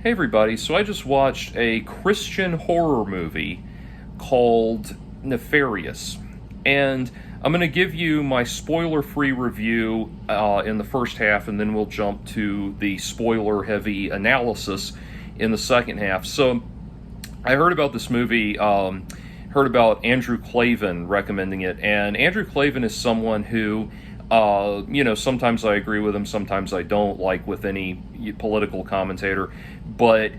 Hey everybody, so I just watched a Christian horror movie called Nefarious, and I'm going to give you my spoiler-free review in the first half, and then we'll jump to the spoiler-heavy analysis in the second half. So, I heard about this movie, heard about Andrew Klavan recommending it, and Andrew Klavan is someone who sometimes I agree with him, sometimes I don't, like with any political commentator. But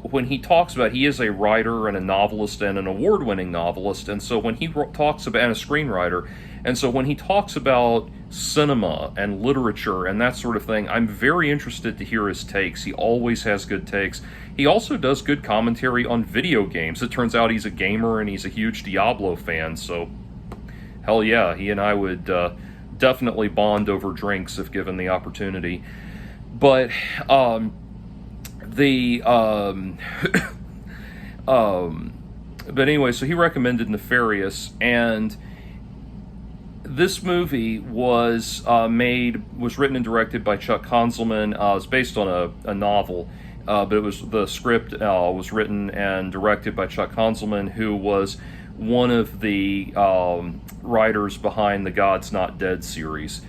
when he talks about, he is a writer and a novelist and an award-winning novelist, and so when he talks about, and a screenwriter, and so when he talks about cinema and literature and that sort of thing, I'm very interested to hear his takes. He always has good takes. He also does good commentary on video games. It turns out he's a gamer and he's a huge Diablo fan, so hell yeah, he and I would definitely bond over drinks if given the opportunity. But but anyway, so he recommended Nefarious, and this movie was written and directed by Chuck Konzelman. It's based on a novel, but the script was written and directed by Chuck Konzelman, who was one of the writers behind the God's Not Dead series.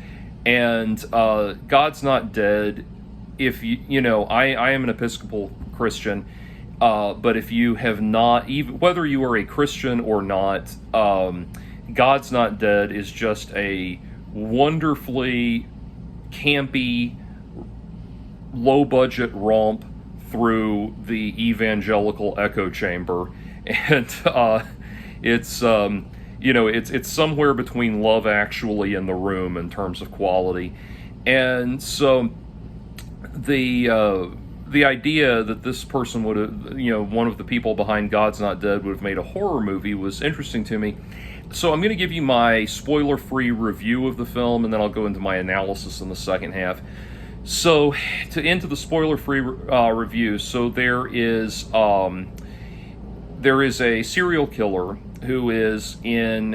And God's Not Dead, if I am an Episcopal Christian, but if you have not, even whether you are a Christian or not, God's Not Dead is just a wonderfully campy, low-budget romp through the evangelical echo chamber. And it's somewhere between Love Actually and The Room in terms of quality. And so the idea that this person would have, one of the people behind God's Not Dead would have made a horror movie was interesting to me. So I'm going to give you my spoiler-free review of the film, and then I'll go into my analysis in the second half. So, into the spoiler-free review, so there is a serial killer who is in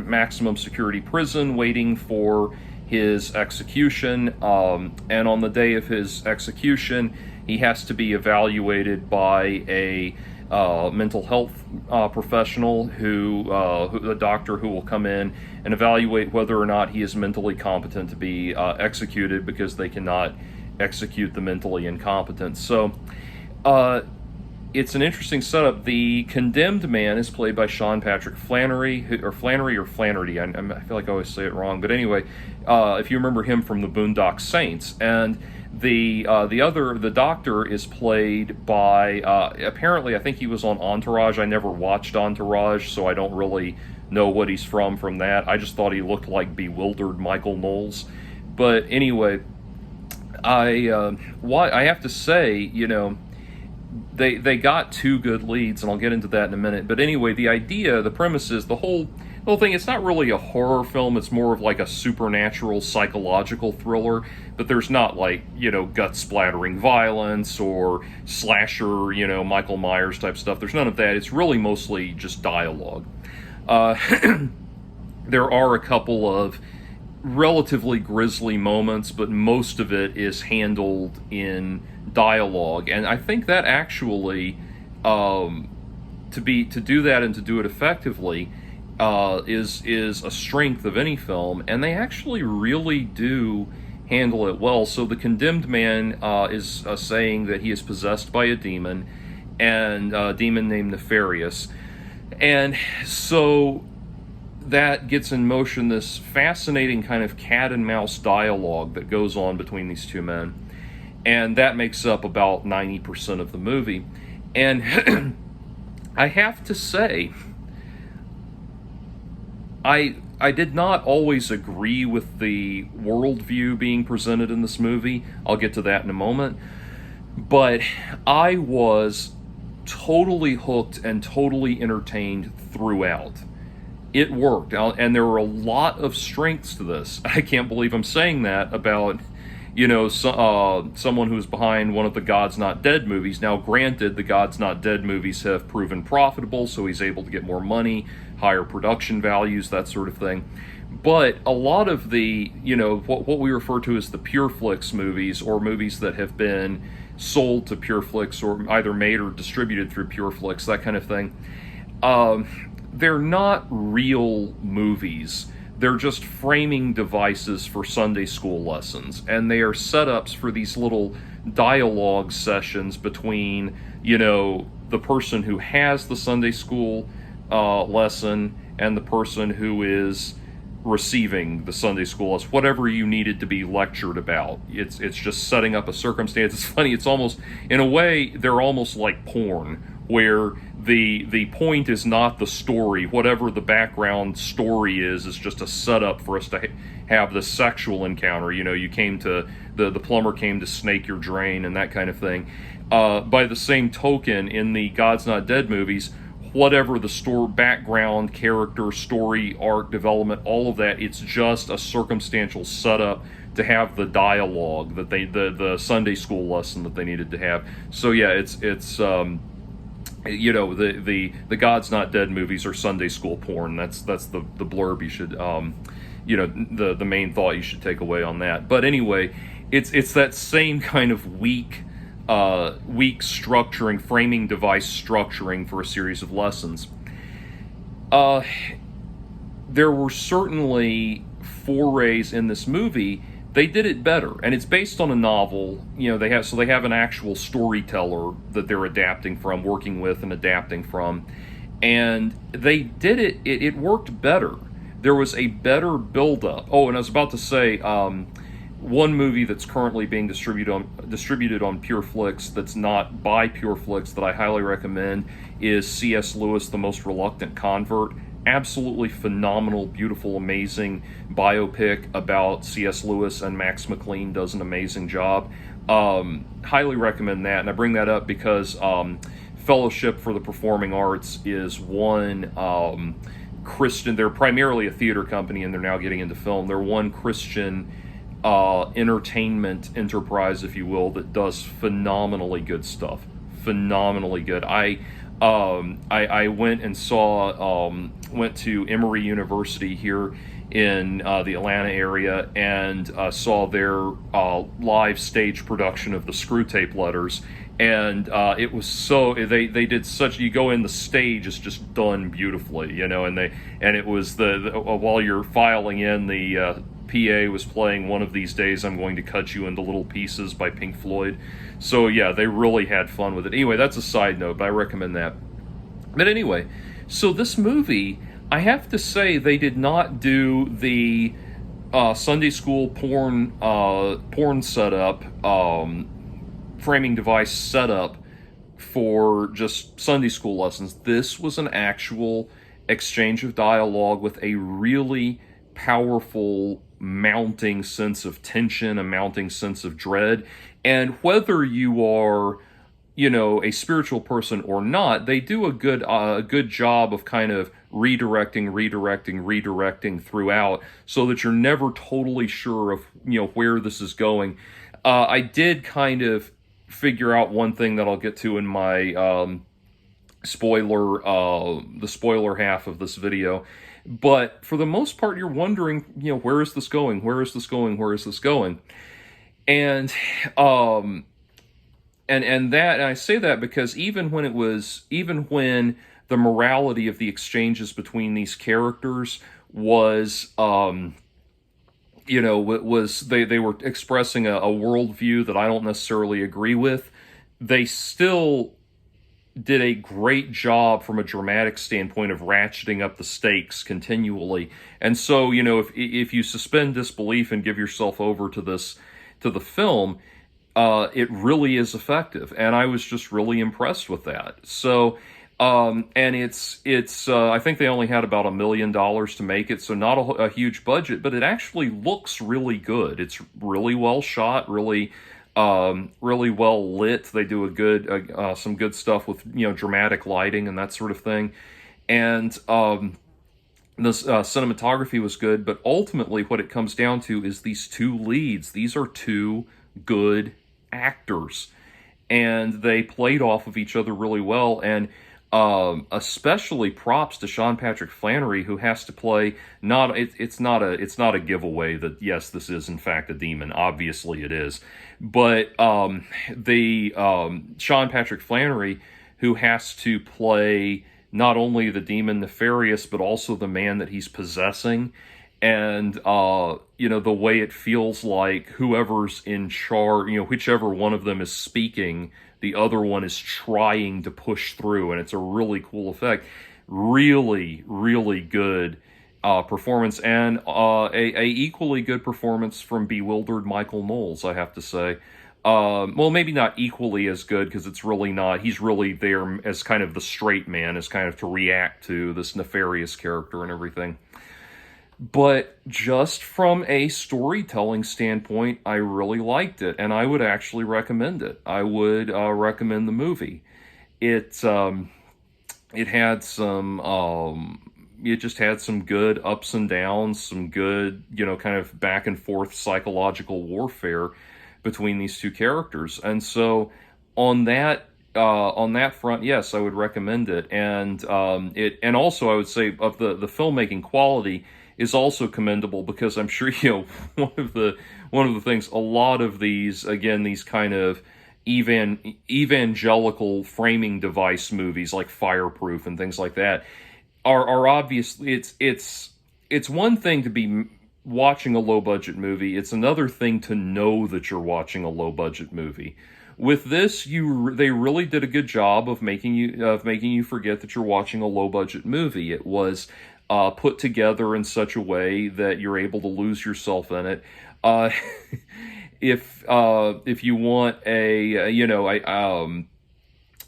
maximum security prison waiting for his execution, and on the day of his execution, he has to be evaluated by a mental health professional, a doctor who will come in and evaluate whether or not he is mentally competent to be executed, because they cannot execute the mentally incompetent. So, it's an interesting setup. The condemned man is played by Sean Patrick Flanery, or Flaherty. I feel like I always say it wrong, but anyway, if you remember him from the Boondock Saints. And the doctor is played by, apparently I think he was on Entourage. I never watched Entourage, so I don't really know what he's from that. I just thought he looked like bewildered Michael Knowles. But anyway, I have to say, they got two good leads, and I'll get into that in a minute. But anyway, the premise is the whole thing. It's not really a horror film. It's more of like a supernatural psychological thriller. But there's not like, gut-splattering violence or slasher, Michael Myers type stuff. There's none of that. It's really mostly just dialogue. There are a couple of relatively grisly moments, but most of it is handled in dialogue, and I think that actually to do that and to do it effectively is a strength of any film, and they actually really do handle it well. So the condemned man is saying that he is possessed by a demon, and a demon named Nefarious, and so that gets in motion this fascinating kind of cat and mouse dialogue that goes on between these two men. And that makes up about 90% of the movie. And I have to say, I did not always agree with the worldview being presented in this movie. I'll get to that in a moment. But I was totally hooked and totally entertained throughout. It worked, and there were a lot of strengths to this. I can't believe I'm saying that about, someone who's behind one of the God's Not Dead movies. Now, granted, the God's Not Dead movies have proven profitable, so he's able to get more money, higher production values, that sort of thing. But a lot of the, what we refer to as the Pure Flix movies, or movies that have been sold to Pure Flix or either made or distributed through Pure Flix, that kind of thing, they're not real movies. They're just framing devices for Sunday school lessons, and they are setups for these little dialogue sessions between, the person who has the Sunday school lesson and the person who is receiving the Sunday school lesson, whatever you needed to be lectured about. It's just setting up a circumstance. It's funny. It's almost, in a way, they're almost like porn, where the point is not the story. Whatever the background story is just a setup for us to have the sexual encounter. You came to the plumber came to snake your drain and that kind of thing. By the same token, in the God's Not Dead movies, whatever the story, background, character, story, arc, development, all of that, it's just a circumstantial setup to have the dialogue that the Sunday school lesson that they needed to have. So yeah, it's the God's Not Dead movies are Sunday school porn. That's the blurb you should the main thought you should take away on that. But anyway, it's that same kind of weak structuring, framing device structuring for a series of lessons. There were certainly forays in this movie. They did it better, and it's based on a novel. They have an actual storyteller that they're adapting from, working with and adapting from, and they did it. It worked better. There was a better build-up. Oh, and I was about to say, one movie that's currently being distributed on Pure Flix that's not by Pure Flix that I highly recommend is C.S. Lewis, The Most Reluctant Convert. Absolutely phenomenal, beautiful, amazing biopic about C.S. Lewis, and Max McLean does an amazing job. Highly recommend that, and I bring that up because Fellowship for the Performing Arts is one Christian. They're primarily a theater company, and they're now getting into film. They're one Christian entertainment enterprise, if you will, that does phenomenally good stuff. Phenomenally good. I went and went to Emory University here in the Atlanta area and saw their live stage production of the Screw Tape Letters, and it was so they did such. You go in, the stage is just done beautifully, and it was while you're filing in, the PA was playing One of These Days I'm Going to Cut You Into Little Pieces by Pink Floyd. So yeah, they really had fun with it. Anyway, that's a side note, but I recommend that. But anyway, so this movie, I have to say, they did not do the Sunday school porn setup, framing device setup for just Sunday school lessons. This was an actual exchange of dialogue with a really powerful mounting sense of tension, a mounting sense of dread. And whether you are, a spiritual person or not, they do a good job of kind of redirecting throughout, so that you're never totally sure of where this is going. I did kind of figure out one thing that I'll get to in my the spoiler half of this video. But for the most part, you're wondering, where is this going? Where is this going? Where is this going? And and I say that because even when the morality of the exchanges between these characters was, they were expressing a worldview that I don't necessarily agree with, they still did a great job from a dramatic standpoint of ratcheting up the stakes continually. And so, if you suspend disbelief and give yourself over to the film, it really is effective. And I was just really impressed with that. So, and it's I think they only had about $1 million to make it, so not a huge budget, but it actually looks really good. It's really well shot, really well lit. They do some good stuff with dramatic lighting and that sort of thing, and the cinematography was good. But ultimately, what it comes down to is these two leads. These are two good actors, and they played off of each other really well. And Especially props to Sean Patrick Flanery, who has to play it's not a giveaway that yes, this is in fact a demon. Obviously it is. But the Sean Patrick Flanery, who has to play not only the demon Nefarious, but also the man that he's possessing. And the way it feels like whoever's in charge, whichever one of them is speaking, the other one is trying to push through, and it's a really cool effect. Really, really good performance, and a equally good performance from bewildered Michael Knowles, I have to say. Well, maybe not equally as good, because it's really not. He's really there as kind of the straight man, as kind of to react to this Nefarious character and everything. But just from a storytelling standpoint, I really liked it, and I would actually recommend it. I would recommend the movie. It had some it just had some good ups and downs, some good, kind of back and forth psychological warfare between these two characters. And so on that front, yes, I would recommend it. And and also I would say of the filmmaking quality is also commendable, because I'm sure one of the things, a lot of these, again, these kind of evangelical framing device movies like Fireproof and things like that are obviously, it's one thing to be watching a low budget movie, it's another thing to know that you're watching a low budget movie. With this, they really did a good job of making you forget that you're watching a low budget movie. It was put together in such a way that you're able to lose yourself in it. If you want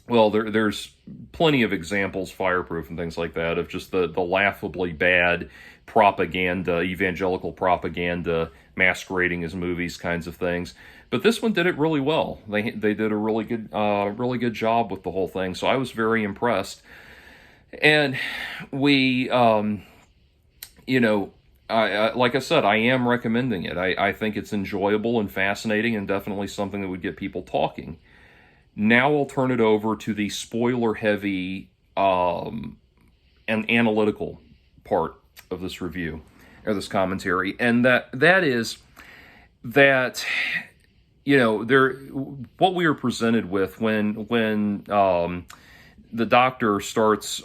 there's plenty of examples, Fireproof and things like that, of just the laughably bad propaganda, evangelical propaganda masquerading as movies kinds of things. But this one did it really well. They did a really good job with the whole thing. So I was very impressed. And we, like I said, I am recommending it. I think it's enjoyable and fascinating, and definitely something that would get people talking. Now I'll turn it over to the spoiler-heavy and analytical part of this review, or this commentary, and that is that, what we are presented with when the doctor starts,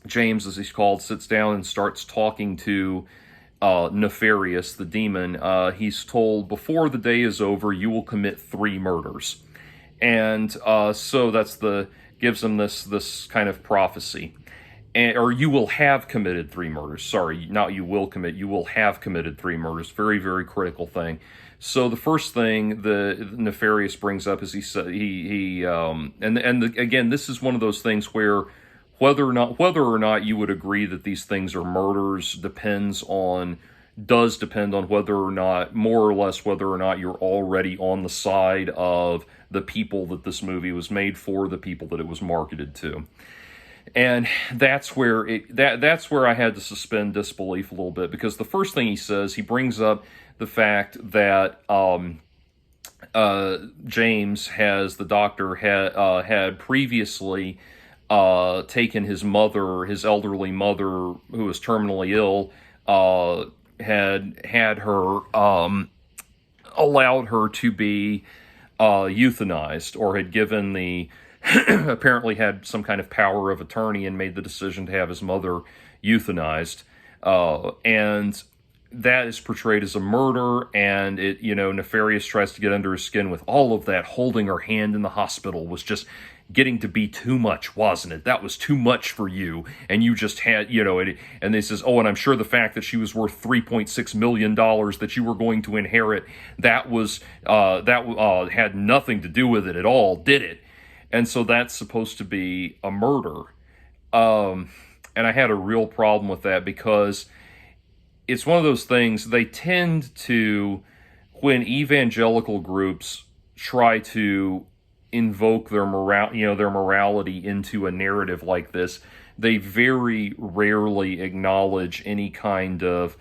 James, as he's called, sits down and starts talking to Nefarious, the demon. He's told, before the day is over, you will commit 3 murders. And so gives him this kind of prophecy. Or you will have committed 3 murders. Sorry, not you will commit, you will have committed 3 murders. Very, very critical thing. So the first thing the Nefarious brings up is again, this is one of those things where whether or not you would agree that these things are murders does depend on whether or not, more or less, whether or not you're already on the side of the people that this movie was made for, the people that it was marketed to. And that's where I had to suspend disbelief a little bit, because the first thing he says, he brings up the fact that James, the doctor, had previously taken his elderly mother, who was terminally ill, had her allowed her to be euthanized, or had given apparently had some kind of power of attorney and made the decision to have his mother euthanized, and that is portrayed as a murder. And Nefarious tries to get under his skin with all of that. Holding her hand in the hospital was just getting to be too much, wasn't it? That was too much for you, and you just had, and they says, oh, and I'm sure the fact that she was worth $3.6 million that you were going to inherit, that had nothing to do with it at all, did it? And so that's supposed to be a murder. And I had a real problem with that, because it's one of those things, they tend to, when evangelical groups try to invoke their morality into a narrative like this, they very rarely acknowledge any kind of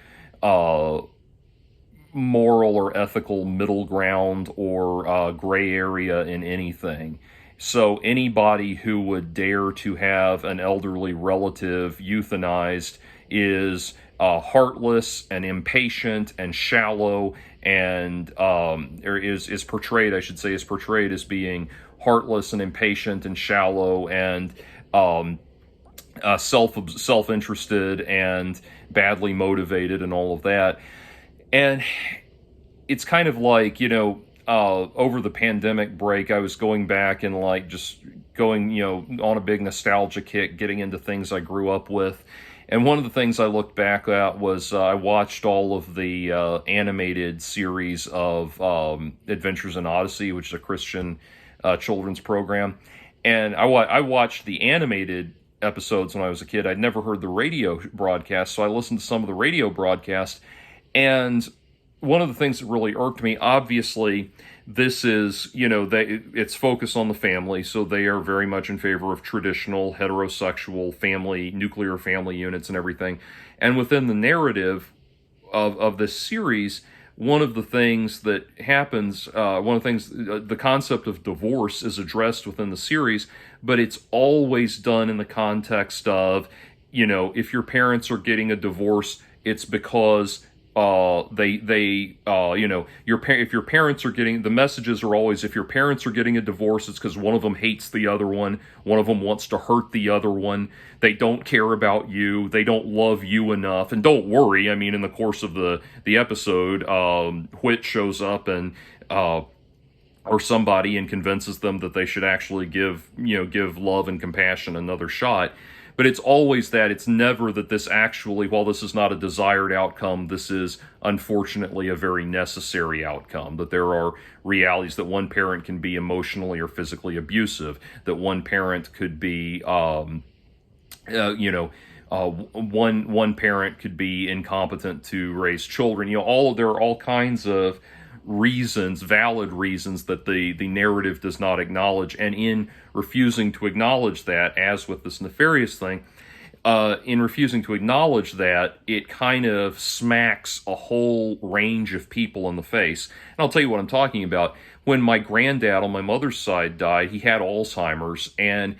moral or ethical middle ground or gray area in anything. So anybody who would dare to have an elderly relative euthanized is heartless and impatient and shallow, and or is portrayed, I should say, is portrayed as being heartless and impatient and shallow and self-interested and badly motivated and all of that. And it's kind of like, over the pandemic break, I was going back and like just going, on a big nostalgia kick, getting into things I grew up with. And one of the things I looked back at was I watched all of the animated series of Adventures in Odyssey, which is a Christian children's program. And I watched the animated episodes when I was a kid. I'd never heard the radio broadcast, so I listened to some of the radio broadcast. And one of the things that really irked me, obviously, this is, it's focused on the family, so they are very much in favor of traditional heterosexual family, nuclear family units and everything. And within the narrative of this series, one of the things that happens, the concept of divorce is addressed within the series, but it's always done in the context of, if your parents are getting a divorce, it's because if your parents are getting, the messages are always, if your parents are getting a divorce, it's because one of them hates the other one of them wants to hurt the other one, they don't care about you, they don't love you enough. And don't worry, I mean, in the course of the episode, Whit shows up and or somebody, and convinces them that they should actually give love and compassion another shot. But it's always that. It's never that this actually, while this is not a desired outcome, this is unfortunately a very necessary outcome. That there are realities that one parent can be emotionally or physically abusive. That one parent could be, one parent could be incompetent to raise children. There are all kinds of reasons, valid reasons, that the narrative does not acknowledge. And in refusing to acknowledge that, as with this Nefarious thing, in refusing to acknowledge that, it kind of smacks a whole range of people in the face. And I'll tell you what I'm talking about. When my granddad on my mother's side died, he had Alzheimer's, and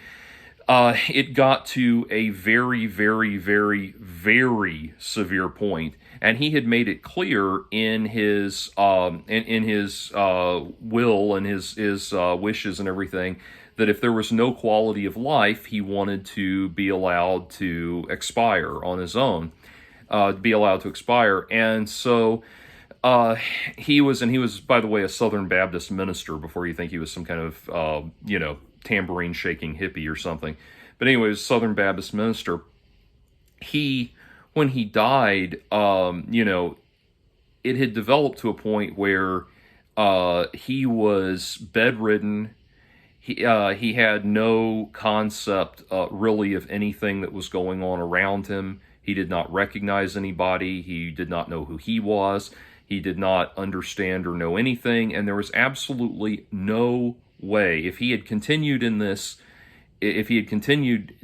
it got to a very, very, very, very severe point. And he had made it clear in his will and his wishes and everything that if there was no quality of life, he wanted to be allowed to expire on his own, And so he was, by the way, a Southern Baptist minister before you think he was some kind of, tambourine shaking hippie or something. But anyway, he was a Southern Baptist minister. When he died, it had developed to a point where he was bedridden. He had no concept really of anything that was going on around him. He did not recognize anybody. He did not know who he was. He did not understand or know anything. And there was absolutely no way, if he had continued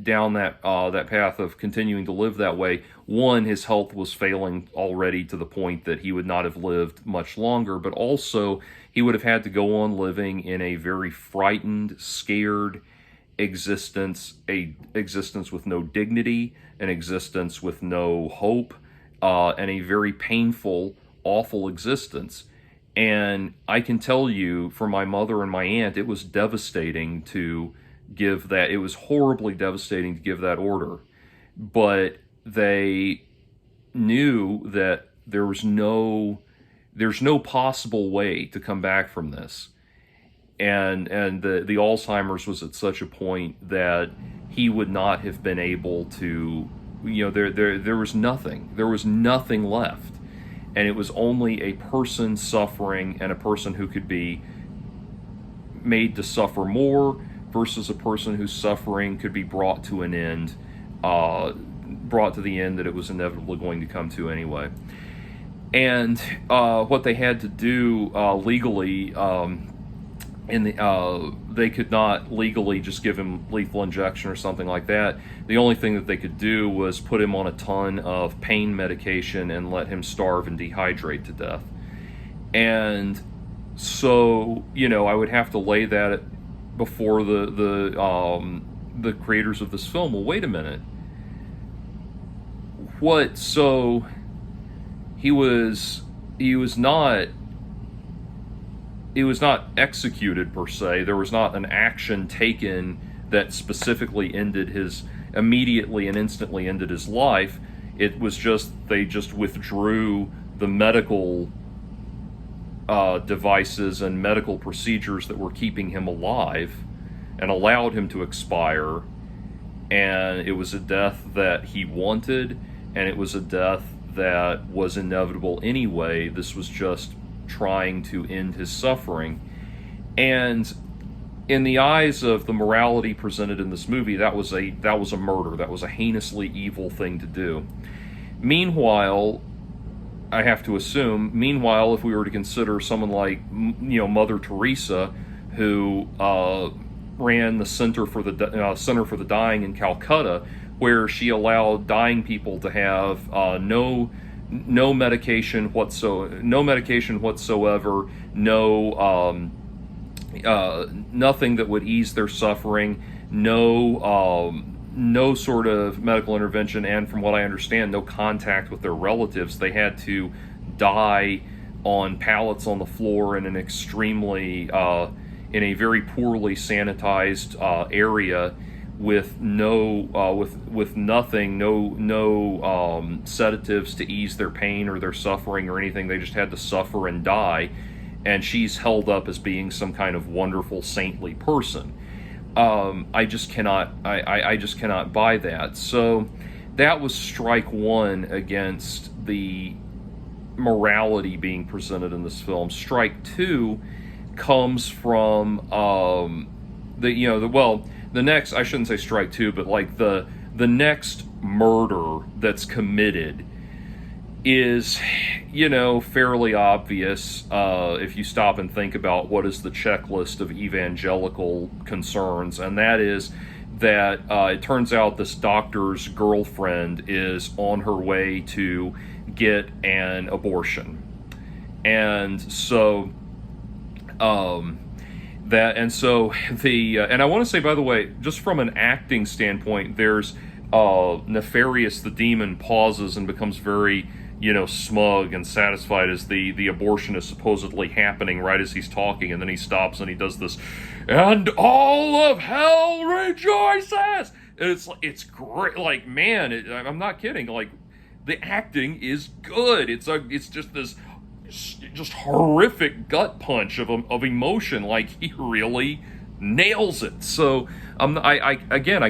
down that path of continuing to live that way, one, his health was failing already to the point that he would not have lived much longer, but also he would have had to go on living in a very frightened, scared existence, a existence with no dignity, an existence with no hope, and a very painful, awful existence. And I can tell you, for my mother and my aunt, it was devastating to give that. It was horribly devastating to give that order. But they knew that there's no possible way to come back from this. And the Alzheimer's was at such a point that he would not have been able to, there was nothing left. And it was only a person suffering, and a person who could be made to suffer more, versus a person whose suffering could be brought to an end, brought to the end that it was inevitably going to come to anyway. And what they had to do legally, they could not legally just give him lethal injection or something like that. The only thing that they could do was put him on a ton of pain medication and let him starve and dehydrate to death. And so, I would have to lay that before the creators of this film, well, wait a minute, what? So he was not executed per se. There was not an action taken that specifically immediately and instantly ended his life. It was just, they just withdrew the medical devices and medical procedures that were keeping him alive and allowed him to expire. And it was a death that he wanted, and it was a death that was inevitable anyway. This was just trying to end his suffering. And in the eyes of the morality presented in this movie, that was a murder. That was a heinously evil thing to do. Meanwhile, I have to assume, if we were to consider someone like, Mother Teresa, who ran the Center for the Dying in Calcutta, where she allowed dying people to have no medication whatsoever, nothing that would ease their suffering, no sort of medical intervention, and from what I understand, no contact with their relatives. They had to die on pallets on the floor in an extremely, in a very poorly sanitized area, with nothing, no sedatives to ease their pain or their suffering or anything. They just had to suffer and die. And she's held up as being some kind of wonderful saintly person. I just cannot buy that. So that was strike one against the morality being presented in this film. Strike two comes from the next, I shouldn't say strike two, but like the next murder that's committed is, fairly obvious if you stop and think about what is the checklist of evangelical concerns, and that is that it turns out this doctor's girlfriend is on her way to get an abortion. And so and I want to say, by the way, just from an acting standpoint, there's Nefarious the demon pauses and becomes very, smug and satisfied as the abortion is supposedly happening right as he's talking, and then he stops and he does this, and all of hell rejoices. It's great. Like, man, I'm not kidding. Like, the acting is good. It's just this just horrific gut punch of emotion. Like, he really nails it. So I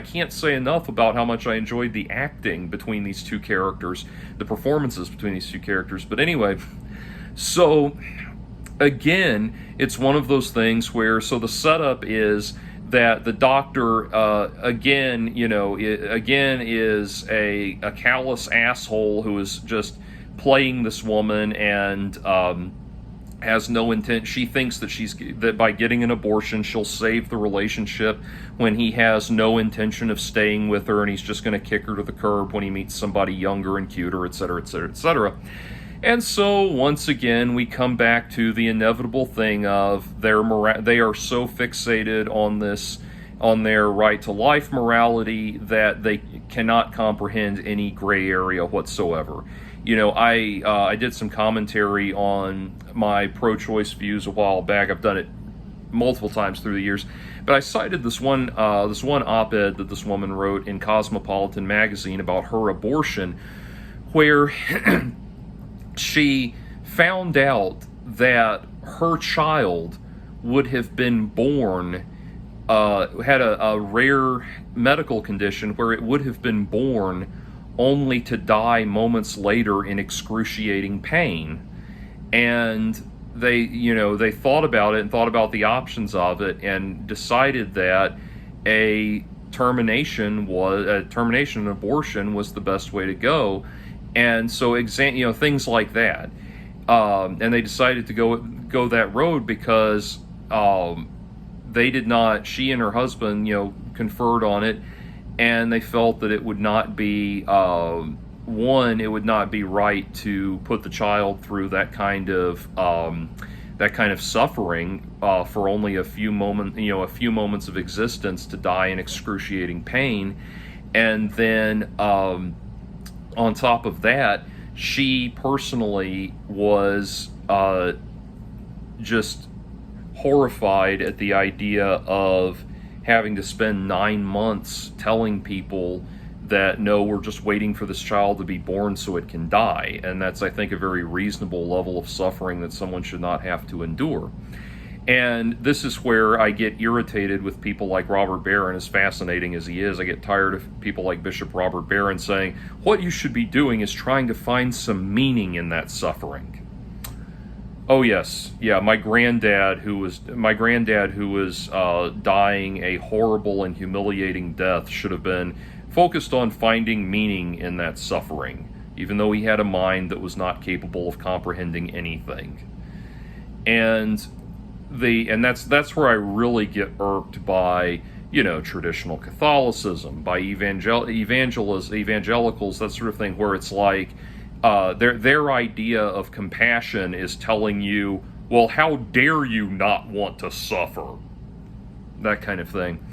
can't say enough about how much I enjoyed the acting between these two characters, the performances between these two characters. But anyway, so again, it's one of those things where, so the setup is that the doctor again is a callous asshole who is just playing this woman and has no intent. She thinks that by getting an abortion she'll save the relationship, when he has no intention of staying with her, and he's just going to kick her to the curb when he meets somebody younger and cuter, etc., etc., etc. And so once again we come back to the inevitable thing of they are so fixated on their right to life morality that they cannot comprehend any gray area whatsoever. I did some commentary on my pro-choice views a while back. I've done it multiple times through the years, but I cited this one op-ed that this woman wrote in Cosmopolitan magazine about her abortion, where she found out that her child would have been born, had a rare medical condition where it would have been born only to die moments later in excruciating pain. And they thought about it and thought about the options of it and decided that a termination, an abortion was the best way to go. And so things like that. And they decided to go that road because she and her husband, conferred on it, and they felt that it would not be, it would not be right to put the child through that kind of that kind of suffering for only a few moments of existence, to die in excruciating pain. And then on top of that, she personally was just horrified at the idea of having to spend 9 months telling people that, no, we're just waiting for this child to be born so it can die. And that's, I think, a very reasonable level of suffering that someone should not have to endure. And this is where I get irritated with people like Robert Barron, as fascinating as he is. I get tired of people like Bishop Robert Barron saying, what you should be doing is trying to find some meaning in that suffering. Oh yes, yeah. My granddad, who was dying a horrible and humiliating death, should have been focused on finding meaning in that suffering, even though he had a mind that was not capable of comprehending anything. And that's where I really get irked by, traditional Catholicism, by evangelicals, that sort of thing, where it's like their idea of compassion is telling you, well, how dare you not want to suffer? That kind of thing.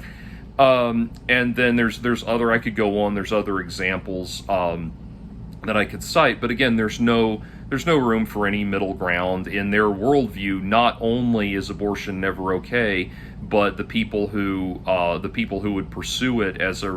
And then there's other, I could go on, there's other examples that I could cite, but again, there's no room for any middle ground. In their worldview, not only is abortion never okay, but the people who would pursue it as a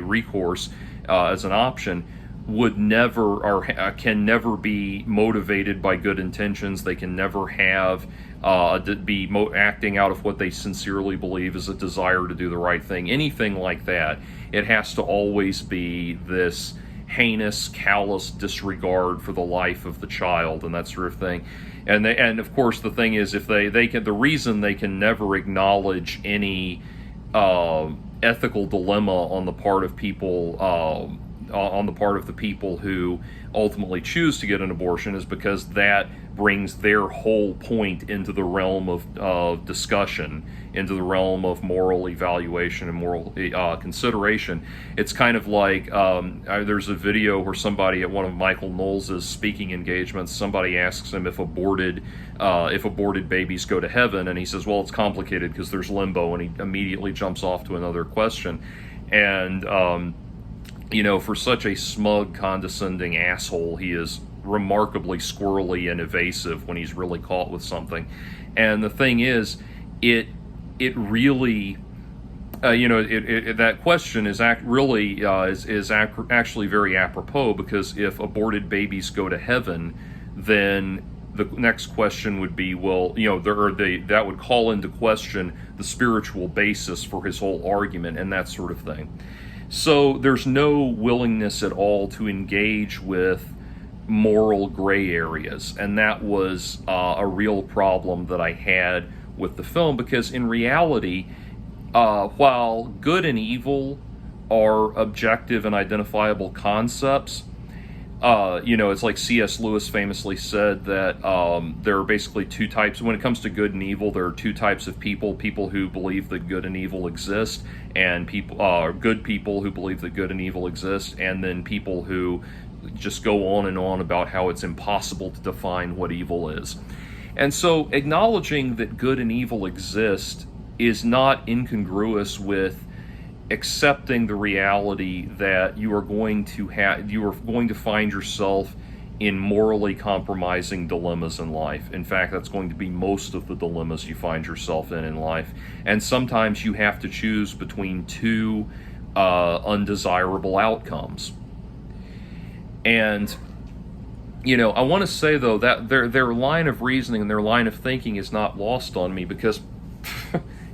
recourse, as an option, would never, or can never be motivated by good intentions. They can never have acting out of what they sincerely believe is a desire to do the right thing, anything like that. It has to always be this heinous, callous disregard for the life of the child and that sort of thing. And of course, the thing is, if the reason they can never acknowledge any ethical dilemma on the part of people, on the part of the people who ultimately choose to get an abortion, is because that brings their whole point into the realm of discussion, into the realm of moral evaluation and moral consideration. It's kind of like there's a video where somebody at one of Michael Knowles' speaking engagements, somebody asks him if aborted babies go to heaven, and he says, well, it's complicated because there's limbo, and he immediately jumps off to another question. And for such a smug, condescending asshole, he is remarkably squirrely and evasive when he's really caught with something. And the thing is, it really, that question is actually very apropos, because if aborted babies go to heaven, then the next question would be, well, that would call into question the spiritual basis for his whole argument and that sort of thing. So there's no willingness at all to engage with moral gray areas, and that was a real problem that I had with the film, because in reality, while good and evil are objective and identifiable concepts, it's like C.S. Lewis famously said that there are basically two types. When it comes to good and evil, there are two types of people who believe that good and evil exist, and good people who believe that good and evil exist, and then people who just go on and on about how it's impossible to define what evil is. And so acknowledging that good and evil exist is not incongruous with accepting the reality that you are going to find yourself in morally compromising dilemmas in life. In fact, that's going to be most of the dilemmas you find yourself in life. And sometimes you have to choose between two undesirable outcomes. And I want to say, though, that their line of reasoning and their line of thinking is not lost on me, because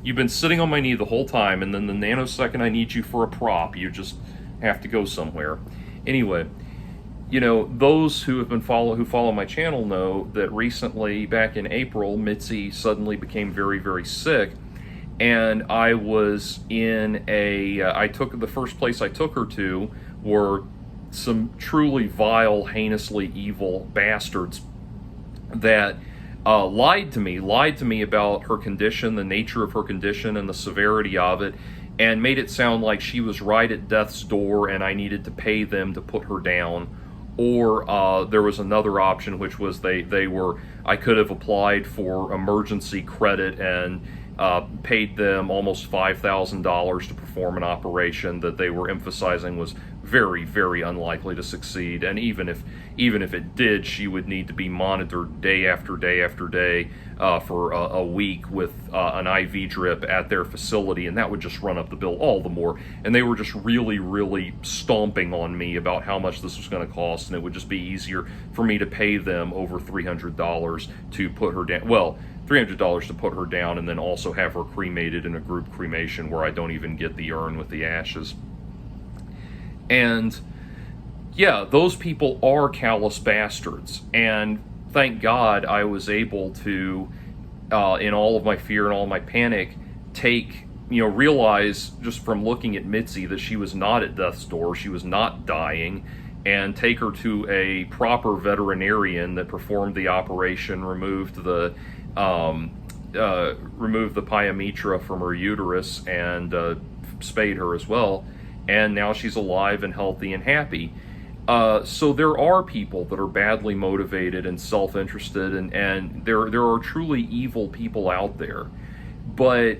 you've been sitting on my knee the whole time, and then the nanosecond I need you for a prop, you just have to go somewhere. Anyway, those who follow my channel know that recently, back in April, Mitzi suddenly became very, very sick, and I was in the first place I took her to were some truly vile, heinously evil bastards that lied to me about her condition, the nature of her condition, and the severity of it, and made it sound like she was right at death's door and I needed to pay them to put her down, or there was another option, which was I could have applied for emergency credit and paid them almost $5,000 to perform an operation that they were emphasizing was very, very unlikely to succeed. And even if it did, she would need to be monitored day after day after day for a week with an IV drip at their facility, and that would just run up the bill all the more. And they were just really, really stomping on me about how much this was going to cost, and it would just be easier for me to pay them over $300 to put her down. Well, $300 to put her down, and then also have her cremated in a group cremation where I don't even get the urn with the ashes. And yeah, those people are callous bastards. And thank God I was able to, in all of my fear and all of my panic, realize just from looking at Mitzi that she was not at death's door, she was not dying, and take her to a proper veterinarian that performed the operation, removed the pyometra from her uterus, and spayed her as well. And now she's alive and healthy and happy. So there are people that are badly motivated and self-interested, and there are truly evil people out there. But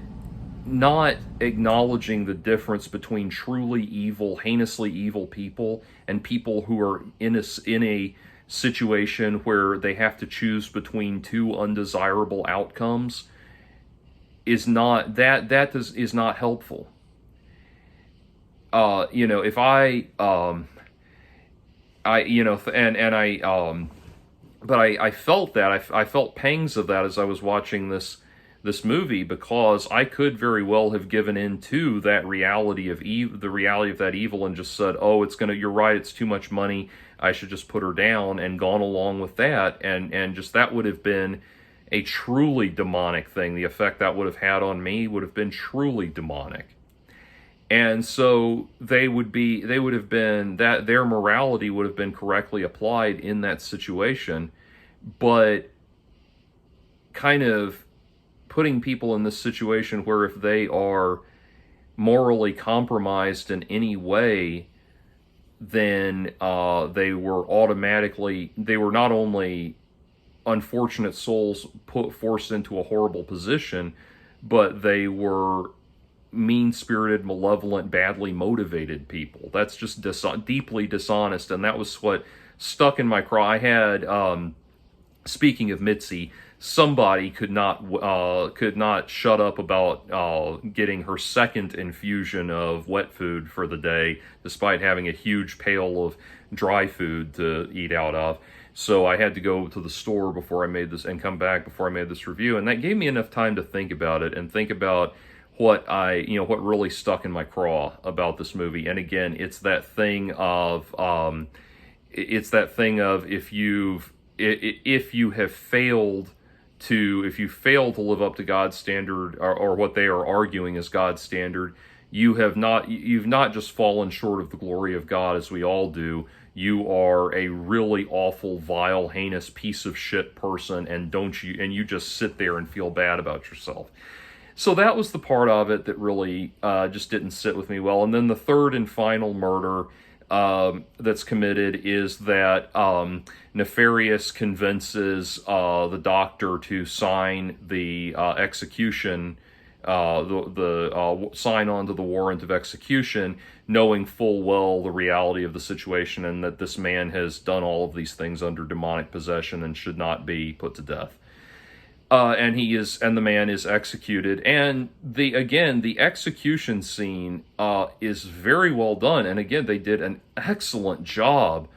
not acknowledging the difference between truly evil, heinously evil people and people who are in a situation where they have to choose between two undesirable outcomes is not helpful. If I felt that I felt pangs of that as I was watching this movie, because I could very well have given in to that reality of the reality of that evil, and just said, "Oh, you're right, it's too much money, I should just put her down," and gone along with that, and just that would have been a truly demonic thing. The effect that would have had on me would have been truly demonic. And so they would have been, that their morality would have been correctly applied in that situation, but kind of putting people in this situation where if they are morally compromised in any way, then they were not only unfortunate souls forced into a horrible position, but they were mean-spirited, malevolent, badly motivated people. That's just deeply dishonest, and that was what stuck in my craw. I had, speaking of Mitzi, somebody could not shut up about getting her second infusion of wet food for the day, despite having a huge pail of dry food to eat out of. So I had to go to the store before I made this, and come back before I made this review, and that gave me enough time to think about it, and think about what really stuck in my craw about this movie. And again, it's that thing of if you fail to live up to God's standard, or what they are arguing is God's standard, you've not just fallen short of the glory of God, as we all do. You are a really awful, vile, heinous piece of shit person, and you just sit there and feel bad about yourself. So that was the part of it that really just didn't sit with me well. And then the third and final murder that's committed is that Nefarious convinces the doctor to sign the execution, sign on to the warrant of execution, knowing full well the reality of the situation, and that this man has done all of these things under demonic possession and should not be put to death. And the man is executed. And the execution scene is very well done. And again, they did an excellent job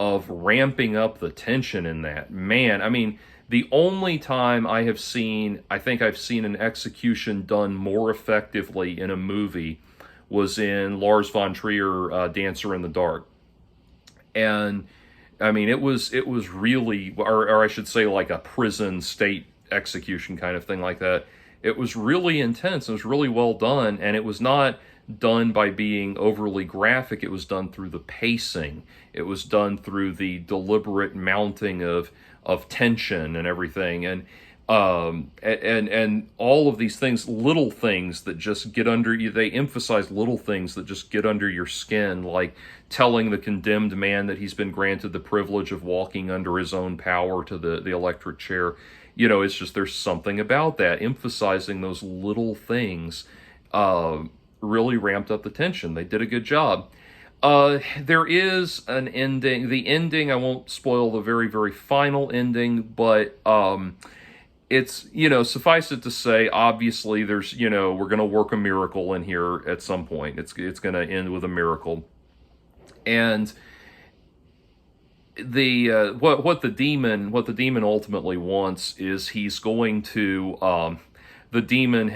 of ramping up the tension in that. Man, I mean, the only time I think I've seen an execution done more effectively in a movie was in Lars von Trier, Dancer in the Dark. And I mean, it was really, or I should say, like a prison state execution kind of thing like that. It was really intense. It was really well done, and it was not done by being overly graphic. It was done through the pacing. It was done through the deliberate mounting of tension and everything. And And all of these things, little things that just get under you. They emphasize little things that just get under your skin, like telling the condemned man that he's been granted the privilege of walking under his own power to the electric chair. It's just, there's something about that, emphasizing those little things, really ramped up the tension. They did a good job. There is an ending. The ending, I won't spoil the very, very final ending, but it's, suffice it to say, obviously there's, we're going to work a miracle in here at some point. It's going to end with a miracle. And the what the demon ultimately wants is he's going to the demon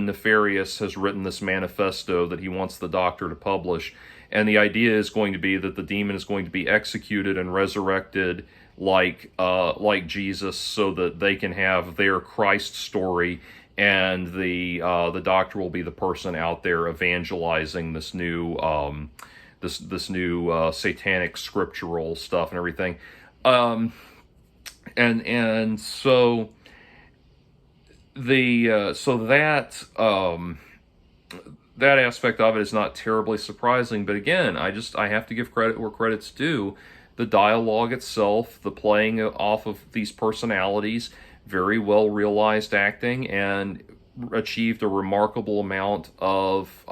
Nefarious has written this manifesto that he wants the Doctor to publish, and the idea is going to be that the demon is going to be executed and resurrected like Jesus, so that they can have their Christ story, and the Doctor will be the person out there evangelizing this new this new satanic scriptural stuff and everything, and so that aspect of it is not terribly surprising. But again, I have to give credit where credit's due. The dialogue itself, the playing off of these personalities, very well realized acting, and achieved a remarkable amount of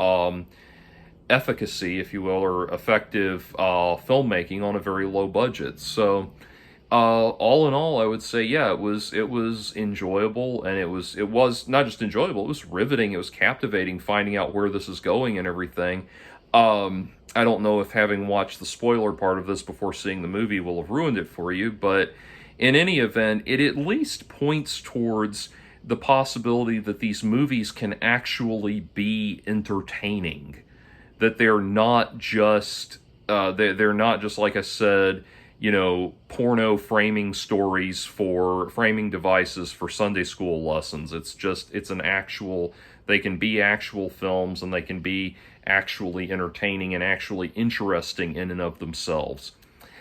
efficacy, if you will, or effective filmmaking on a very low budget. So all in all, I would say, yeah, it was enjoyable, and it was not just enjoyable, it was riveting, it was captivating, finding out where this is going and everything. I don't know if having watched the spoiler part of this before seeing the movie will have ruined it for you, but in any event, it at least points towards the possibility that these movies can actually be entertaining, that they're not just they're not just, like I said, porno framing stories for framing devices for Sunday school lessons. They can be actual films, and they can be actually entertaining and actually interesting in and of themselves.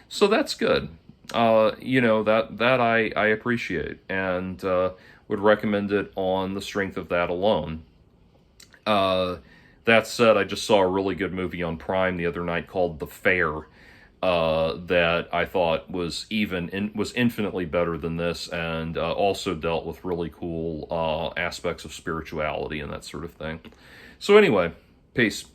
So that's good. That I appreciate, and would recommend it on the strength of that alone. That said, I just saw a really good movie on Prime the other night called The Fair, that I thought was infinitely better than this, and also dealt with really cool aspects of spirituality and that sort of thing. So anyway, peace.